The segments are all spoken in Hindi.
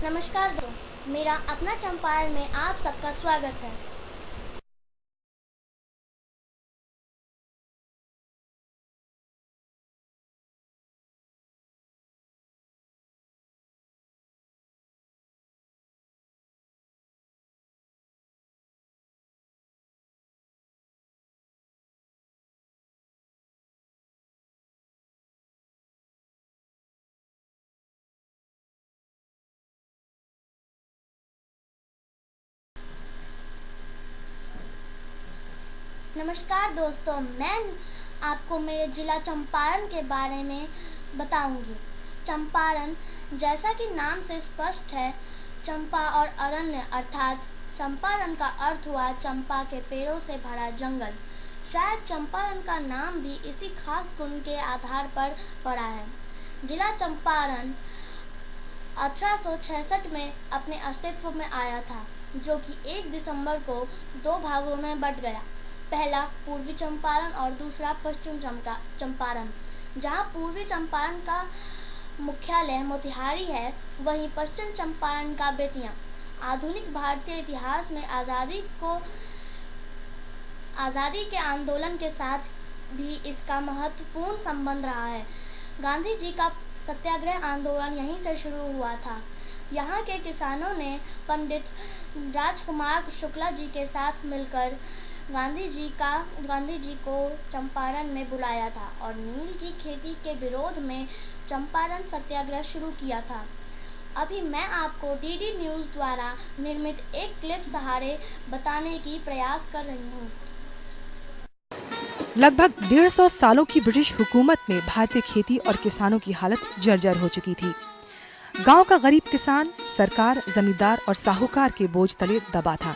नमस्कार दोस्तों, मेरा अपना चंपारण में आप सबका स्वागत है। नमस्कार दोस्तों, मैं आपको मेरे ज़िला चंपारण के बारे में बताऊंगी। चंपारण, जैसा कि नाम से स्पष्ट है, चंपा और अरण्य अर्थात चंपारण का अर्थ हुआ चंपा के पेड़ों से भरा जंगल। शायद चंपारण का नाम भी इसी खास गुण के आधार पर पड़ा है। जिला चंपारण 1866 में अपने अस्तित्व में आया था, जो कि 1 दिसंबर को 2 भागों में बंट गया। पहला पूर्वी चंपारण और दूसरा पश्चिम चंपारण। जहां पूर्वी चंपारण का मुख्यालय मोतिहारी है, वहीं पश्चिम चंपारण का बेतिया। आधुनिक भारतीय इतिहास में आज़ादी के आंदोलन के साथ भी इसका महत्वपूर्ण संबंध रहा है। गांधी जी का सत्याग्रह आंदोलन यहीं से शुरू हुआ था। यहाँ के किसानों ने पंडित राजकुमार शुक्ला जी के साथ मिलकर गांधी जी को चंपारण में बुलाया था और नील की खेती के विरोध में चंपारण सत्याग्रह शुरू किया था। अभी मैं आपको डीडी न्यूज़ द्वारा निर्मित एक क्लिप सहारे बताने की प्रयास कर रही हूँ। लगभग 150 सालों की ब्रिटिश हुकूमत में भारतीय खेती और किसानों की हालत जर्जर हो चुकी थी। गांव का गरीब किसान सरकार, जमींदार और साहूकार के बोझ तले दबा था।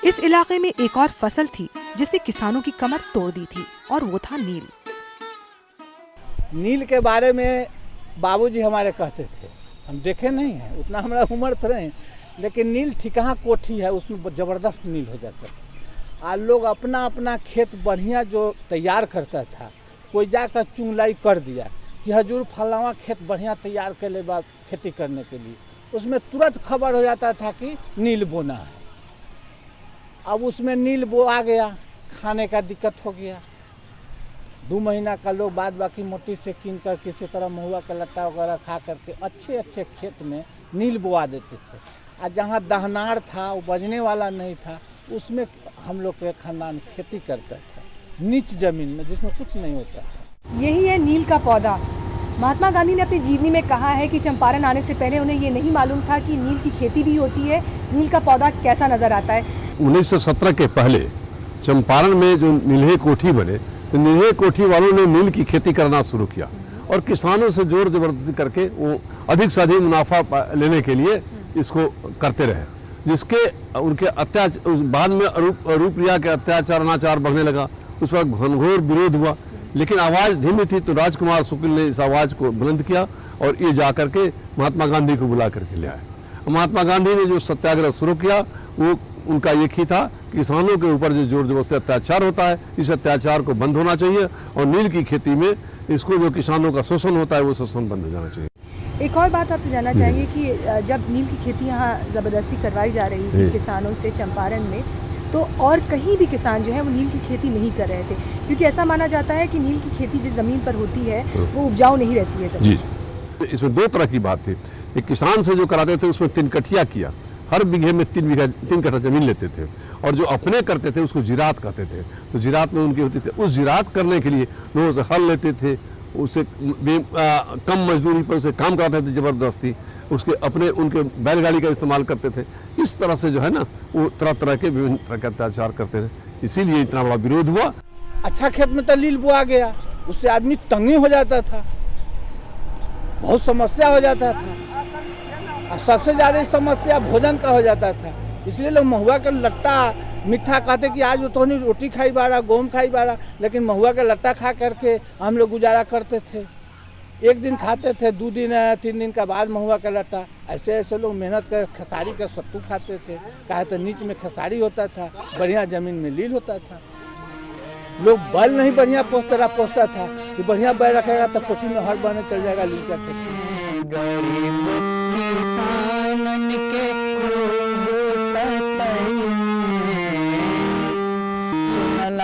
इस इलाके में एक और फसल थी जिसने किसानों की कमर तोड़ दी थी, और वो था नील। नील के बारे में बाबूजी हमारे कहते थे, हम देखे नहीं हैं, उतना हमारा उम्र तो नहीं, लेकिन नील ठिकाना कोठी है, उसमें ज़बरदस्त नील हो जाता था। और लोग अपना अपना खेत बढ़िया जो तैयार करता था, कोई जाकर चुंगलाई कर दिया कि हजूर फलावा खेत बढ़िया तैयार कर ले बाद खेती करने के लिए, उसमें तुरंत खबर हो जाता था कि नील बोना है। अब उसमें नील बो आ गया, खाने का दिक्कत हो गया। 2 महीना का लोग बाद बाकी मोटी से कीन कर किसी तरह महुआ का लट्टा वगैरह खा करके अच्छे अच्छे खेत में नील बोआ देते थे। और जहाँ दहनार था, वो बजने वाला नहीं था, उसमें हम लोग के खानदान खेती करता था, नीच जमीन में जिसमें कुछ नहीं होता था। यही है नील का पौधा। महात्मा गांधी ने अपनी जीवनी में कहा है कि चंपारण आने से पहले उन्हें ये नहीं मालूम था कि नील की खेती भी होती है, नील का पौधा कैसा नजर आता है। 1917 के पहले चंपारण में जो नील्हे कोठी बने, तो नील्हे कोठी वालों ने नील की खेती करना शुरू किया और किसानों से जोर जबरदस्ती करके वो अधिक से अधिक मुनाफा लेने के लिए इसको करते रहे, जिसके उनके अत्याचार बाद में रूप लिया के अत्याचार अनाचार बढ़ने लगा। उस पर घनघोर विरोध हुआ, लेकिन आवाज़ धीमी थी, तो राजकुमार शुक्ल ने इस आवाज़ को बुलंद किया और ये जा करके महात्मा गांधी को बुला करके ले आए। महात्मा गांधी ने जो सत्याग्रह शुरू किया, वो उनका एक ही था, किसानों के ऊपर जो जोर जबरदस्ती अत्याचार होता है, इस अत्याचार को बंद होना चाहिए और नील की खेती में इसको जो किसानों का शोषण होता है, वो शोषण बंद हो जाना चाहिए। एक और बात आपसे जानना चाहेंगे कि जब नील की खेती यहाँ ज़बरदस्ती करवाई जा रही थी किसानों से चंपारण में, तो और कहीं भी किसान जो है वो नील की खेती नहीं कर रहे थे, क्योंकि ऐसा माना जाता है कि नील की खेती जिस ज़मीन पर होती है वो उपजाऊ नहीं रहती है ज़मीन। जी, इसमें 2 तरह की बात थी। एक किसान से जो कराते थे उसमें 3 कठिया किया, हर बीघे में 3 कट्ठा जमीन लेते थे, और जो अपने करते थे उसको जिरात कहते थे। तो जिरात में उनकी होती थी, उस जिरात करने के लिए लोगों से हल लेते थे, उसे कम मजदूरी पर उसे काम कराते थे जबरदस्ती, उसके अपने उनके बैलगाड़ी का इस्तेमाल करते थे। इस तरह से जो है ना, वो तरह तरह के विभिन्न तरह के अत्याचार करते थे, इसीलिए इतना बड़ा विरोध हुआ। अच्छा खेत में तो नील बोआ गया, उससे आदमी तंगी हो जाता था, बहुत समस्या हो जाता था, और सबसे ज़्यादा समस्या भोजन का हो जाता था। इसलिए लोग महुआ का लट्टा मीठा कहते कि आज तो नहीं रोटी खाई बारा, गेहूँ खाई बारा, लेकिन महुआ का लट्टा खा करके हम लोग गुजारा करते थे। 1 दिन खाते थे, 2 दिन 3 दिन का बाद महुआ का लट्टा। ऐसे ऐसे लोग मेहनत कर खेसारी का सत्तू खाते थे, कहा तो नीच में खेसारी होता था, बढ़िया ज़मीन में नील होता था। लोग बैल नहीं बढ़िया पोसता था कि बढ़िया बैल रखेगा तो कोठी में हर बने चल जाएगा नील का।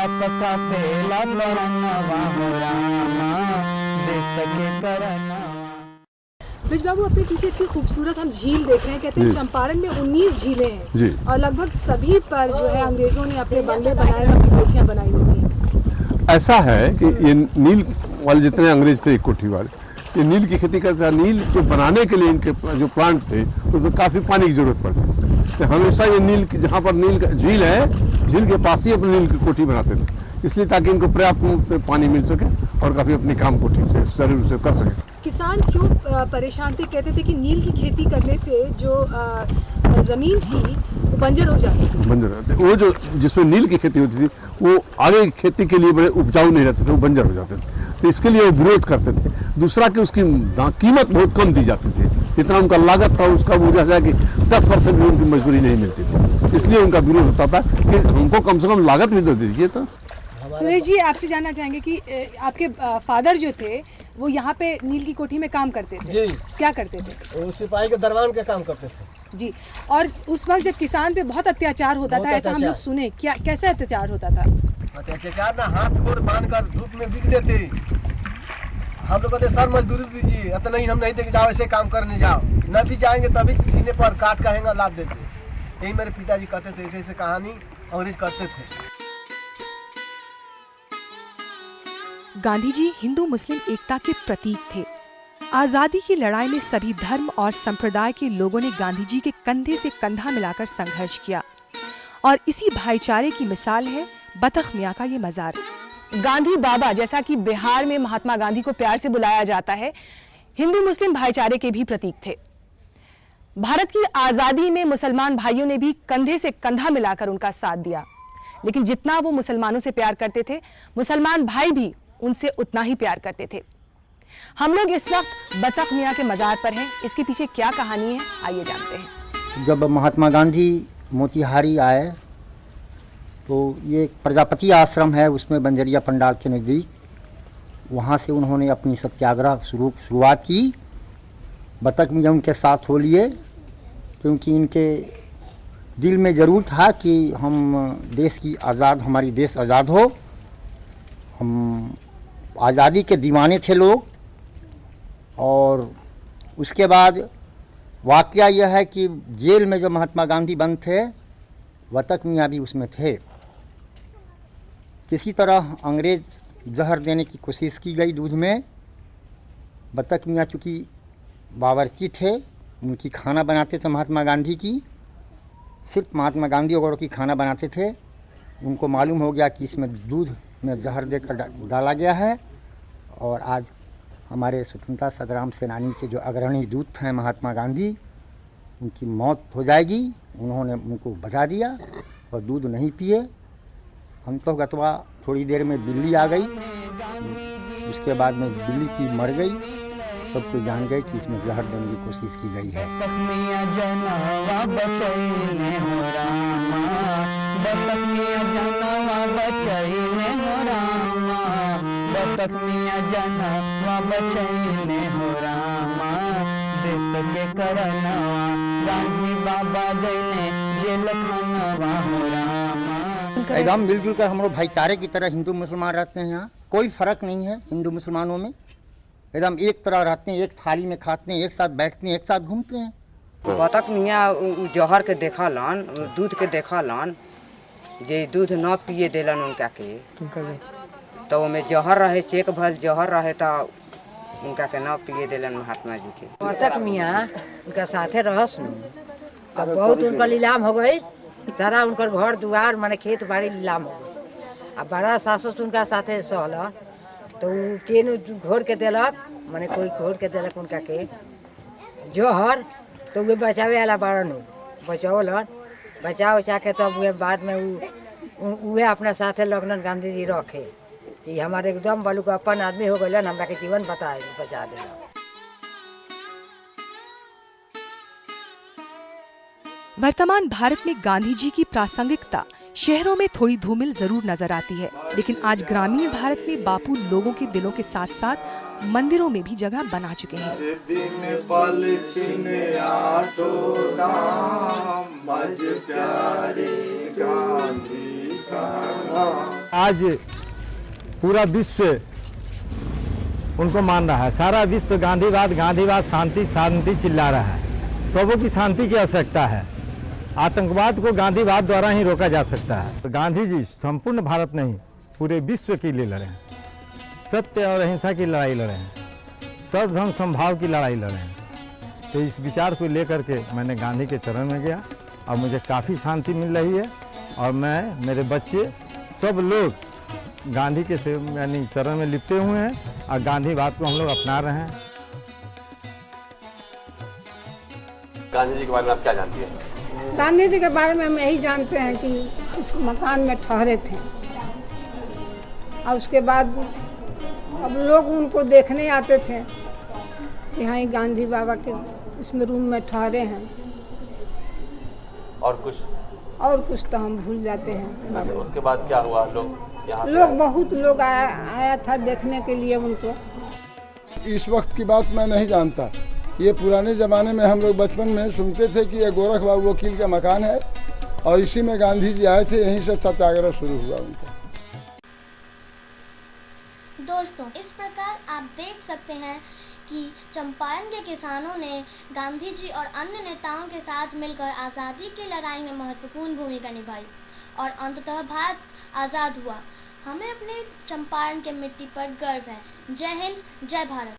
बाप का पेला परनवा हो रामा देश के करनवा। ब्रिज बाबू, अपने पीछे इतनी खूबसूरत हम झील देख रहे हैं। कहते हैं चंपारण में 19 झीलें हैं और लगभग सभी पर जो है अंग्रेजों ने अपने बंगले बनाए, अपनी कोठियां बनाई हुई हैं। ऐसा है कि ये नील वाले जितने अंग्रेज थे कोठी वाले, ये नील की खेती करते हैं। नील को बनाने के लिए इनके जो प्लांट थे उसमें काफ़ी पानी की जरूरत पड़ती थी, तो हमेशा ये नील जहाँ पर नील का झील है, झील के पास ही अपनी नील की कोठी बनाते थे, इसलिए ताकि इनको पर्याप्त रूप में पानी मिल सके और काफ़ी अपने काम को ठीक से सरल रूप से कर सके। किसान क्यों परेशान थे? कहते थे कि नील की खेती करने से जो ज़मीन थी वो बंजर हो जाती थी। बंजर रहते, वो जो जिसमें नील की खेती होती थी वो आगे खेती के लिए बड़े उपजाऊ नहीं रहते थे, वो बंजर हो जाते थे, तो इसके लिए वो विरोध करते थे। दूसरा कि उसकी कीमत बहुत कम दी जाती थी, जितना उनका लागत था उसका वो जैसा कि 10% भी उनकी मजदूरी नहीं मिलती थी, इसलिए उनका विरोध होता था कि हमको कम से कम लागत भी तो दीजिए। तो सुरेश जी, आपसे जानना चाहेंगे कि आपके फादर जो थे वो यहाँ पे नील की कोठी में काम करते थे जी। क्या करते थे? वो सिपाही के दरबान के काम करते थे जी। और उस वक्त जब किसान पे बहुत अत्याचार होता था, ऐसा हम लोग सुने, क्या कैसे अत्याचार होता था? अत्याचार ना, हाथ गोड़ बांध कर धूप में बिक देते। हम लोग कहते सर मजदूरी दीजिए, अतः नहीं हम नहीं देंगे, जाओ ऐसे काम करने जाओ, न भी जाएंगे तभी सीने पर काट कहेंगे लाभ देते। यही मेरे पिताजी कहते थे, ऐसे ऐसे कहानी अंग्रेज करते थे। गांधी जी हिंदू मुस्लिम एकता के प्रतीक थे। आजादी की लड़ाई में सभी धर्म और संप्रदाय के लोगों ने गांधी जी के कंधे से कंधा मिलाकर संघर्ष किया और इसी भाईचारे की मिसाल है बतख मियाँ का ये मजार। गांधी बाबा, जैसा कि बिहार में महात्मा गांधी को प्यार से बुलाया जाता है, हिंदू मुस्लिम भाईचारे के भी प्रतीक थे। भारत की आजादी में मुसलमान भाइयों ने भी कंधे से कंधा मिलाकर उनका साथ दिया, लेकिन जितना वो मुसलमानों से प्यार करते थे, मुसलमान भाई भी उनसे उतना ही प्यार करते थे। हम लोग इस वक्त बतख मियाँ के मजार पर हैं। इसके पीछे क्या कहानी है, आइए जानते हैं। जब महात्मा गांधी मोतिहारी आए तो ये प्रजापति आश्रम है, उसमें बंजरिया पंडाल के नज़दीक, वहाँ से उन्होंने अपनी सत्याग्रह शुरुआत की। बतख मियाँ उनके साथ हो लिए, क्योंकि इनके दिल में ज़रूर था कि हम देश की हमारी देश आज़ाद हो। हम आज़ादी के दीवाने थे लोग। और उसके बाद वाकया यह है कि जेल में जो महात्मा गांधी बंद थे, बतख मियाँ भी उसमें थे। किसी तरह अंग्रेज जहर देने की कोशिश की गई दूध में। बतख मियाँ चूँकि बावर्ची थे, उनकी खाना बनाते थे महात्मा गांधी की, सिर्फ महात्मा गांधी वगैरह की खाना बनाते थे। उनको मालूम हो गया कि इसमें दूध में जहर देकर डाला गया है, और आज हमारे स्वतंत्रता संग्राम सेनानी के जो अग्रणी दूत थे महात्मा गांधी, उनकी मौत हो जाएगी। उन्होंने उनको बचा दिया और दूध नहीं पिए। अंततः थोड़ी देर में बिल्ली आ गई, उसके बाद में बिल्ली की मर गई। सब कोई जान गए कि इसमें जहर देने की कोशिश की गई है। एकदम मिलजुल कर हम लोग भाईचारे की तरह हिंदू मुसलमान रहते हैं। यहाँ कोई फर्क नहीं है हिंदू मुसलमानों में, एकदम एक तरह रहते हैं, एक थाली में खाते हैं, एक साथ बैठते हैं, एक साथ घूमते हैं। बतख मियाँ जहर के देखलन, दूध के देखलन, जे दूध न पिए देलन उनका के, तो में जहर रहे, चेक भर जहर रहे, तो उनका के न पिए देलन महात्मा जी के। बतख मियाँ उनका साथे रहस, तब बहुत उनका नीलाम हो गई, सारा उनकर घर दुआर माने खेत बाड़ी नीलाम हो गई। अब बड़ा सासुस उनका साथे सहल, तो केन घोर के देलक, माने कोई घोर के देलक उनका के जहर, तो वे बचावे वाला बारन बचावलन, बचा उचा के तब वे बाद में उहे अपने साथे लगन गांधी जी रखे कि हमारे एकदम बलू का अपन आदमी हो गए, हमरा के जीवन बचा देला। वर्तमान भारत में गांधी जी की प्रासंगिकता शहरों में थोड़ी धूमिल जरूर नजर आती है, लेकिन आज ग्रामीण भारत में बापू लोगों के दिलों के साथ साथ मंदिरों में भी जगह बना चुके हैं। प्यारे गांधी का नाम आज पूरा विश्व उनको मान रहा है, सारा विश्व गांधीवाद गांधीवाद शांति शांति चिल्ला रहा है। सबों की शांति की आवश्यकता है। आतंकवाद को गांधीवाद द्वारा ही रोका जा सकता है। गांधी जी संपूर्ण भारत नहीं पूरे विश्व के लिए लड़े हैं, सत्य और अहिंसा की लड़ाई लड़े हैं, सर्वधर्म समभाव की लड़ाई लड़े हैं। तो इस विचार को लेकर के मैंने गांधी के चरण में गया और मुझे काफ़ी शांति मिल रही है। और मैं, मेरे बच्चे, सब लोग गांधी के से यानी चरण में लिपटे हुए हैं और गांधीवाद को हम लोग अपना रहे हैं। गांधी जी के बारे में आप क्या जानती हैं? गांधी जी के बारे में हम यही जानते हैं कि उस मकान में ठहरे थे और उसके बाद अब लोग उनको देखने आते थे कि हाँ, गांधी बाबा के इसमें रूम में ठहरे हैं। और कुछ तो हम भूल जाते हैं। अच्छा, उसके बाद क्या हुआ? लोग यहाँ लोग बहुत लोग आया था देखने के लिए उनको। इस वक्त की बात मैं नहीं जानता। ये पुराने ज़माने में हम लोग बचपन में सुनते थे कि ये गोरख बाबू वकील का मकान है और इसी में गांधी जी आए थे, यहीं से सत्याग्रह शुरू हुआ उनका। दोस्तों, इस प्रकार आप देख सकते हैं कि चंपारण के किसानों ने गांधी जी और अन्य नेताओं के साथ मिलकर आज़ादी की लड़ाई में महत्वपूर्ण भूमिका निभाई और अंततः भारत आज़ाद हुआ। हमें अपने चंपारण के मिट्टी पर गर्व है। जय हिंद, जय भारत।